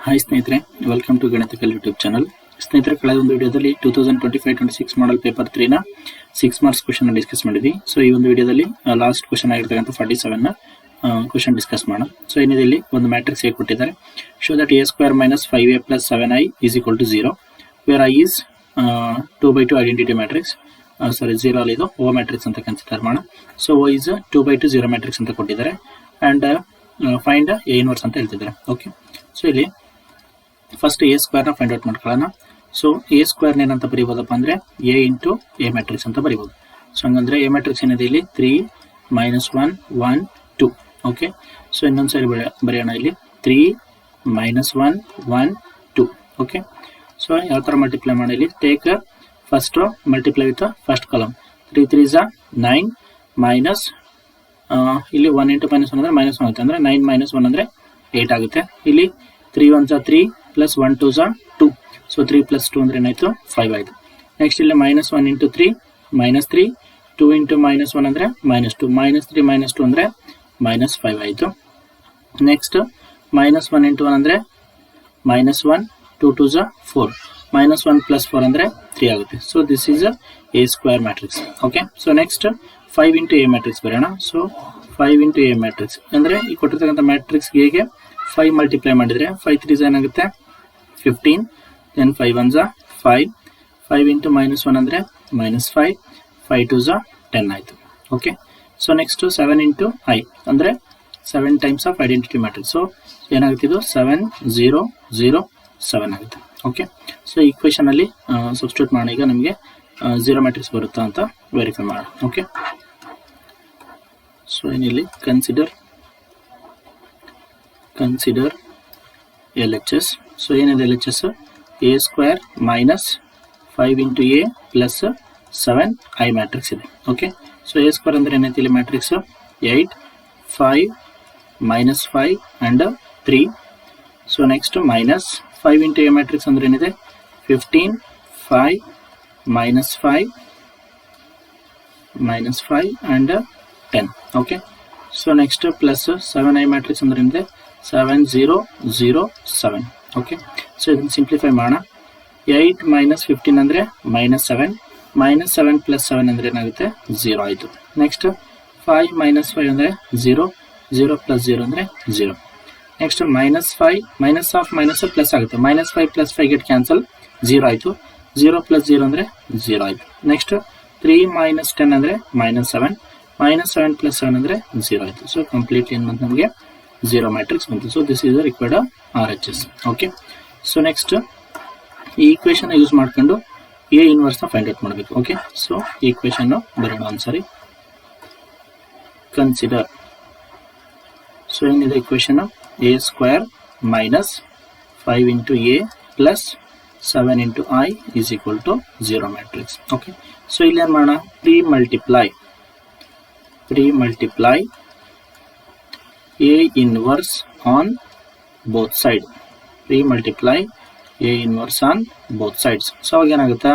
Hi ಸ್ನೇಹಿತರೆ, welcome to Ganitakal YouTube channel. ಸ್ನೇಹಿತರೆ, ಕಳೆದ ಒಂದು ವಿಡಿಯೋದಲ್ಲಿ 2025-26 ಮಾಡಲ್ ಪೇಪರ್ 3ನ 6 ಮಾರ್ಕ್ಸ್ ಕ್ವಶನ್ ಡಿಸ್ಕಸ್ ಮಾಡಿದ್ವಿ. ಸೊ ಈ ಒಂದು ವಿಡಿಯೋದಲ್ಲಿ ಲಾಸ್ಟ್ ಕ್ವಶನ್ ಆಗಿರ್ತಕ್ಕಂಥ 47ನ ಕ್ವಶನ್ ಡಿಸ್ಕಸ್ ಮಾಡೋಣ. ಸೊ ಏನಿದೆ, ಇಲ್ಲಿ ಒಂದು ಮ್ಯಾಟ್ರಿಕ್ಸ್ ಹೇಗೆ ಕೊಟ್ಟಿದ್ದಾರೆ. Show that a² - 5a + 7i = 0 where i is 2/2 identity matrix. 0 ಅಲ್ಲಿ ಇದು ಓ ಮ್ಯಾಟ್ರಿಕ್ಸ್ ಅಂತ ಕನ್ಸಿಡರ್ ಮಾಡೋಣ. ಸೊ ಓ ಇಸ್ 2/2 0 ಮ್ಯಾಟ್ರಿಕ್ಸ್ ಅಂತ ಕೊಟ್ಟಿದ್ದಾರೆ ಅಂಡ್ ಫೈಂಡ್ ಎ ಇನ್ವರ್ಸ್ ಅಂತ ಹೇಳ್ತಿದ್ದಾರೆ. ಓಕೆ, ಸೊ ಇಲ್ಲಿ ಫಸ್ಟ್ a² ನ ಫೈಂಡ್ ಔಟ್ ಮಾಡ್ಕೊಳ್ಳೋಣ. ಸೊ a² ಏನಂತ ಬರೀಬಹುದಪ್ಪ ಅಂದ್ರೆ a ಇಂಟು ಎ ಮ್ಯಾಟ್ರಿಕ್ಸ್ ಅಂತ ಬರೀಬಹುದು. ಸೊ ಹಂಗಂದ್ರೆ ಎ ಮ್ಯಾಟ್ರಿಕ್ಸ್ ಏನಿದೆ ಇಲ್ಲಿ 3 - 1 1 2. ಓಕೆ, ಸೊ ಇನ್ನೊಂದ್ಸರಿ ಬರೆಯೋಣ. ಇಲ್ಲಿ 3 - 1 1 2. ಓಕೆ, ಸೊ ಯಾವ ತರ ಮಲ್ಟಿಪ್ಲೈ ಮಾಡಿ, ಇಲ್ಲಿ take first multiply with first column. 3 3s 9 minus ಇಲ್ಲಿ 1 × -1 ಅಂದ್ರೆ -1 ಆಗುತ್ತೆ. ಅಂದ್ರೆ 9 - 1 ಅಂದ್ರೆ 8 ಆಗುತ್ತೆ. ಇಲ್ಲಿ 3 1s 3 + 1 2s 2. ಸೊ 3 + 2 ಅಂದ್ರೆ ಏನಾಯ್ತು 5 ಆಯ್ತು. ನೆಕ್ಸ್ಟ್ ಇಲ್ಲಿ -1 × 3 -3, 2 × -1 ಅಂದ್ರೆ -2, -3 - 2 ಅಂದ್ರೆ -5 ಆಯ್ತು. ನೆಕ್ಸ್ಟ್ -1 × 1 ಅಂದ್ರೆ -1, 2 2s 4, -1 + 4 ಅಂದ್ರೆ 3 ಆಗುತ್ತೆ. So this is a² matrix. Okay, so next 5 × a matrix ಬರೋಣ. ಸೊ 5 × a ಮ್ಯಾಟ್ರಿಕ್ಸ್ ಅಂದ್ರೆ ಈ ಕೊಟ್ಟಿರ್ತಕ್ಕಂಥ ಮ್ಯಾಟ್ರಿಕ್ಸ್ ಗೆ 5 ಮಲ್ಟಿಪ್ಲೈ ಮಾಡಿದ್ರೆ 5 3s ಏನಾಗುತ್ತೆ 15, then 5 1s 5, 5 × -1 ಅಂದ್ರೆ -5, 5 2s 10 ಆಯ್ತು. ಓಕೆ, ಸೊ ನೆಕ್ಸ್ಟ್ 7 × i ಅಂದ್ರೆ 7 times of identity matrix. So ಏನಾಗುತ್ತೆ, ಇದು 7 0 0 7 ಆಗುತ್ತೆ. ಓಕೆ, ಸೊ ಈಕ್ವೇಶನ್ ಅಲ್ಲಿ ಸಬ್ಸ್ಟಿಟ್ಯೂಟ್ ಮಾಡೋಣ. ಈಗ ನಮಗೆ 0 ಮ್ಯಾಟ್ರಿಕ್ಸ್ ಬರುತ್ತಾ ಅಂತ ವೆರಿಫೈ ಮಾಡೋಣ. ಓಕೆ, ಸೊ ಏನಿಲ್ಲಿ ಕನ್ಸಿಡರ್ LHS. ಸೊ ಏನಿದೆ LHS, a² - 5 × a + 7i matrix ಇದೆ. ಓಕೆ, ಸೊ a² ಅಂದ್ರೆ ಏನೈತಿ ಇಲ್ಲಿ matrix 8 5 -5 and 3. So next -5 × a matrix ಅಂದ್ರೆ ಏನಿದೆ 15 5 -5 and 10. Okay, so next plus 7i matrix ಅಂದ್ರೆ ಏನಿದೆ 7 0 0 7. ಓಕೆ, ಸೊ ಇದನ್ನು ಸಿಂಪ್ಲಿಫೈ ಮಾಡೋಣ. 8 - 15 ಅಂದ್ರೆ -7, -7 + 7 ಅಂದ್ರೆ ಏನಾಗುತ್ತೆ 0 ಆಯಿತು. ನೆಕ್ಸ್ಟ್ 5 - 5 ಅಂದ್ರೆ 0, 0 + 0 ಅಂದ್ರೆ 0. Next -5 minus of minus plus ಆಗುತ್ತೆ. -5 + 5 ಗೆಟ್ ಕ್ಯಾನ್ಸಲ್, 0 ಆಯಿತು. 0 + 0 ಅಂದ್ರೆ 0 ಆಯಿತು. ನೆಕ್ಸ್ಟ್ 3 - 10 ಅಂದ್ರೆ -7, -7 + 7 ಅಂದ್ರೆ 0 ಆಯಿತು. ಸೊ ಕಂಪ್ಲೀಟ್ಲಿ ಏನು ಬಂತು ನಮಗೆ 0 ಮ್ಯಾಟ್ರಿಕ್ಸ್ ಬಂತು. So this is the required RHS. Okay, so next ಈ ಈಕ್ವೇಶನ್ ಯೂಸ್ ಮಾಡ್ಕೊಂಡು ಎ ಇನ್ವರ್ಸ್ ನ ಫೈಂಡ್ ಔಟ್ ಮಾಡಬೇಕು. ಓಕೆ, ಸೊ ಈಕ್ವೇಶನ್ ಬರೋಣ ಒಂದ್ಸರಿ. ಕನ್ಸಿಡರ್, ಸೊ ಏನಿದೆ equation a² - 5 × a + 7 × i = 0 matrix. Okay, so ಇಲ್ಲಿ ಏನು ಮಾಡೋಣ, pre multiply a inverse on both side. ಸೊ ಅವಾಗ ಏನಾಗುತ್ತೆ,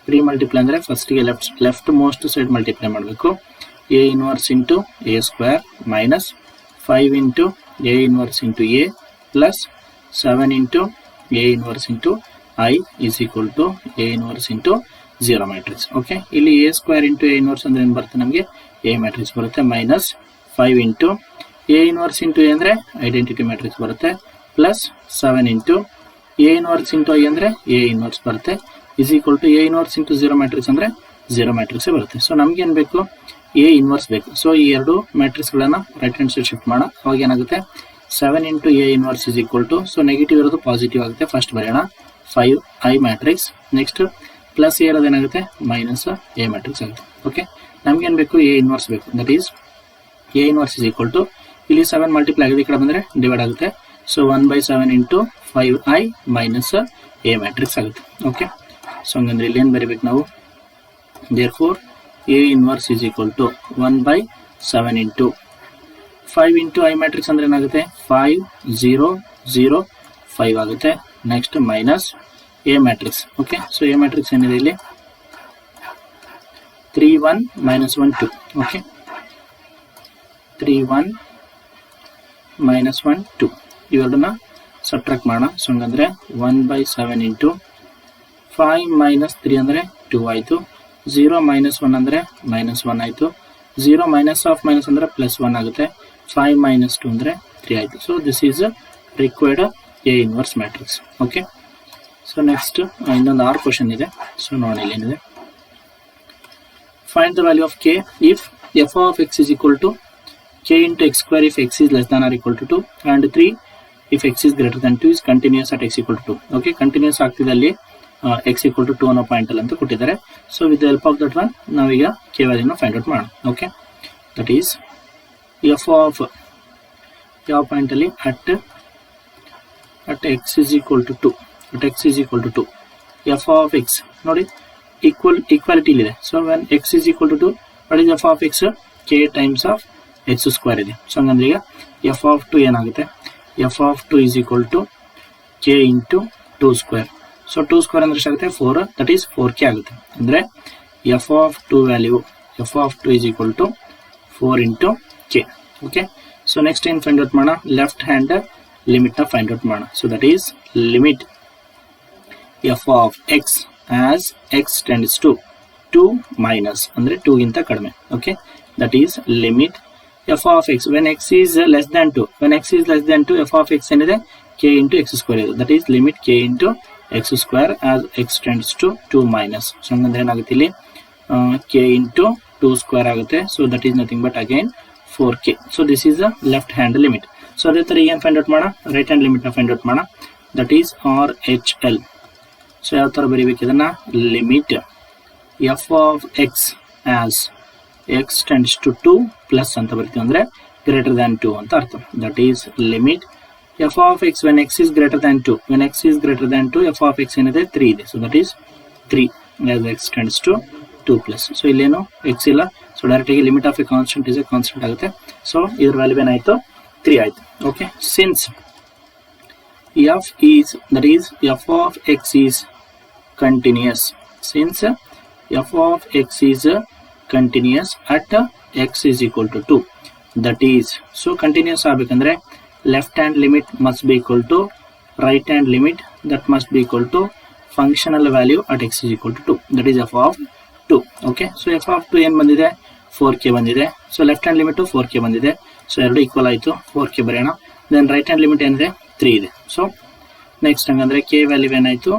ಪ್ರೀ ಮಲ್ಟಿಪ್ಲೈ ಅಂದ್ರೆ ಫಸ್ಟ್ ಗೆ ಲೆಫ್ಟ್ ಮೋಸ್ಟ್ ಸೈಡ್ ಮಲ್ಟಿಪ್ಲೈ ಮಾಡಬೇಕು. a inverse × a² - 5 × a inverse × a + 7 × a inverse × i = a inverse × 0 matrix. Okay, ಇಲ್ಲಿ a² × a ಇನ್ವರ್ಸ್ ಅಂದ್ರೆ ಏನು ಬರುತ್ತೆ, ನಮಗೆ a ಮ್ಯಾಟ್ರಿಕ್ಸ್ ಬರುತ್ತೆ. -5 × a ಇನ್ವರ್ಸ್ × a ಅಂದ್ರೆ ಐಡೆಂಟಿಟಿ ಮ್ಯಾಟ್ರಿಕ್ಸ್ ಬರುತ್ತೆ, ಪ್ಲಸ್ 7 × a ಇನ್ವರ್ಸ್ × i ಅಂದ್ರೆ a ಇನ್ವರ್ಸ್ ಬರುತ್ತೆ, = a ಇನ್ವರ್ಸ್ × 0 ಮ್ಯಾಟ್ರಿಕ್ಸ್ ಅಂದ್ರೆ 0 ಮ್ಯಾಟ್ರಿಕ್ಸ್ ಬರುತ್ತೆ. ಸೊ ನಮ್ಗೆ ಏನು ಬೇಕು, a ಇನ್ವರ್ಸ್ ಬೇಕು. ಸೊ ಈ ಎರಡು ಮ್ಯಾಟ್ರಿಕ್ಸ್ ಗಳನ್ನ ರೈಟ್ ಹ್ಯಾಂಡ್ ಸೈಡ್ ಶಿಫ್ಟ್ ಮಾಡೋಣ. ಅವಾಗ ಏನಾಗುತ್ತೆ 7 × a ಇನ್ವರ್ಸ್ = ಸೊ ನೆಗೆಟಿವ್ ಇರೋದು ಪಾಸಿಟಿವ್ ಆಗುತ್ತೆ. ಫಸ್ಟ್ ಬರೆಯೋಣ 5i matrix. Next plus a ಇರೋದು ಏನಾಗುತ್ತೆ -a ಮ್ಯಾಟ್ರಿಕ್ಸ್ ಆಗುತ್ತೆ. ಓಕೆ, ನಮ್ಗೆ ಏನು ಬೇಕು, a ಇನ್ವರ್ಸ್ ಬೇಕು. ದಟ್ ಈಸ್ a ಇನ್ವರ್ಸ್ = ಇಲ್ಲಿ 7 ಮಲ್ಟಿಪ್ಲೈ ಆಗಿದೆ, ಈ ಕಡೆ ಬಂದ್ರೆ ಡಿವೈಡ್ ಆಗುತ್ತೆ. ಸೊ 1/7 × 5i - a ಮ್ಯಾಟ್ರಿಕ್ಸ್ ಆಗುತ್ತೆ. ಓಕೆ, ಸೊ ಹಂಗಂದ್ರೆ ಇಲ್ಲಿ ಏನು ಬರೀಬೇಕು ನಾವು, therefore a inverse = 1/7 × 5 × i matrix ಅಂದ್ರೆ ಏನಾಗುತ್ತೆ 5 0 0 5 ಆಗುತ್ತೆ. Next minus a matrix. Okay, so a matrix ಏನಿದೆ ಇಲ್ಲಿ 3 1 -1 2. ಓಕೆ, 3 1 -1 2 ಇವೆರಡನ್ನ ಸಬ್ಟ್ರಾಕ್ಟ್ ಮಾಡೋಣ. ಸೊ ಹಂಗಂದ್ರೆ 1/7 ಇಂಟು 5 ಮೈನಸ್ 3 ಅಂದರೆ 2 ಆಯಿತು. 0 ಮೈನಸ್ 1 ಅಂದರೆ -1 ಆಯಿತು. 0 ಮೈನಸ್ ಆಫ್ ಮೈನಸ್ ಅಂದರೆ +1 ಆಗುತ್ತೆ. 5 ಮೈನಸ್ 2 ಅಂದರೆ 3 ಆಯಿತು. So this is required A inverse matrix. Okay, so next ಇನ್ನೊಂದು 6 ಕ್ವಶನ್ ಇದೆ. ಸೊ ನೋಡಿ ಇಲ್ಲಿ ಏನಿದೆ. Find the value of K if f of x is equal to k into x square if x is less than or equal to 2 and 3 if x is greater than 2 is continuous at x equal to 2. Okay, continues ಆಗ್ತಿದೆ ಅಲ್ಲಿ x equal to 2 ಅನ್ನೋ point ಅಲ್ಲಿ ಅಂತ ಕೊಟ್ಟಿದ್ದಾರೆ. So with the help of that one ನಾವೀಗ K ವ್ಯಾಲ್ಯೂನ find out ಮಾಡೋಣ. Okay, that is F of ಯಾವ point ಅಲ್ಲಿ at x is equal to 2, at x is equal to 2, f of x ನೋಡಿ equality ಇದೆ. So when x is equal to 2, what is f of x? k times of x square ಇದೆ. So ಹಂಗಂದ್ರೆ ಈಗ f of 2 ಏನಾಗುತ್ತೆ? f of 2 is equal to k into 2 square. So 2 square ಅಂದ್ರೆ ಎಷ್ಟಾಗುತ್ತೆ? 4, that is 4k ಆಗುತ್ತೆ. ಅಂದ್ರೆ f of 2 value f of 2 is equal to 4 into k. Okay, so next ಏನು find out ಮಾಡೋಣ? Left hand limit ನ find out ಮಾಡೋಣ. So that is limit f of x as x tends to 2 minus ಅಂದ್ರೆ 2 ಗಿಂತ ಕಡಿಮೆ. Okay, that is limit f of x when x is less than 2, when x is less than 2 f of x ಏನಿದೆ? k into x square ಇದೆ. That is limit k into x square as x tends to 2 minus. So ಹಂಗಂದ್ರೆ ಏನಾಗುತ್ತೆ ಇಲ್ಲಿ k into 2 square ಆಗುತ್ತೆ. So that is nothing but again 4k. So this is the left hand limit. So ಅದೇ ತರ ಏನ್ find out ಮಾಡೋಣ? Right hand limit ನ find out ಮಾಡೋಣ. That is RHL. ಸೊ ಯಾವ ತರ ಬರೀಬೇಕು ಇದನ್ನ? Limit f of x as x tends to 2 plus ಅಂತ ಬರ್ತೀವಿ, ಅಂದ್ರೆ ಗ್ರೇಟರ್ ದ್ಯಾನ್ 2 ಅಂತ ಅರ್ಥ. That is limit f of x when x is greater than 2, when x is greater than 2 f of x ಏನಿದೆ? 3 ಇದೆ. So that is 3 as x tends to 2 plus. So ಇಲ್ಲೇನು x ಇಲ್ಲ, so direct ಆಗಿ limit of A constant is A constant ಆಗುತ್ತೆ. So ಇದ್ರ value ಏನಾಯ್ತು? 3 ಆಯ್ತು. Okay, since f is, that is f of x is continuous, since f of x is continuous at x is equal to 2, that is, so continuous ಆಗಬೇಕಂದ್ರೆ left hand limit must be equal to right hand limit that must be equal to functional value at x is equal to 2, that is f of 2. okay, so f of 2 ಏನು ಬಂದಿದೆ? 4k ಬಂದಿದೆ. So left hand limit 4k ಬಂದಿದೆ. So ಎರಡು equal ಆಯಿತು, 4k ಬರೆಯೋಣ. Then right hand limit ಏನಿದೆ? 3 ಇದೆ. So next ಹಂಗಂದ್ರೆ ಕೆ ವ್ಯಾಲ್ಯೂ ಏನಾಯಿತು?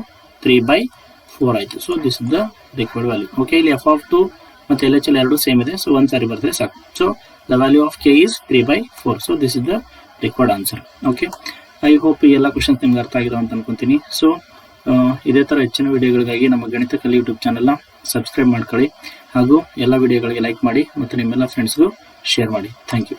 3/4 ಆಯಿತು. So this is the required value. Okay, ಇಲ್ಲಿ f of 2 ಮತ್ತು LHL ಎರಡು ಸೇಮ್ ಇದೆ. ಸೊ ಒಂದು ಸಾರಿ ಬರೆದ್ರೆ ಸಾಕು. So the value of K is 3/4. So this is the required answer. Okay, I hope ಈ ಎಲ್ಲ ಕ್ವಶನ್ಸ್ ನಿಮ್ಗೆ ಅರ್ಥ ಆಗಿರೋ ಅಂತ ಅನ್ಕೊಂತೀನಿ. ಸೊ ಇದೇ ಥರ ಹೆಚ್ಚಿನ ವಿಡಿಯೋಗಳಿಗಾಗಿ ನಮ್ಮ ಗಣಿತ ಕಲಿ ಯೂಟ್ಯೂಬ್ ಚಾನಲ್ನ ಸಬ್ಸ್ಕ್ರೈಬ್ ಮಾಡ್ಕೊಳ್ಳಿ, ಹಾಗೂ ಎಲ್ಲ ವಿಡಿಯೋಗಳಿಗೆ ಲೈಕ್ ಮಾಡಿ ಮತ್ತು ನಿಮ್ಮೆಲ್ಲ ಫ್ರೆಂಡ್ಸ್ಗೂ ಶೇರ್ ಮಾಡಿ. Thank you.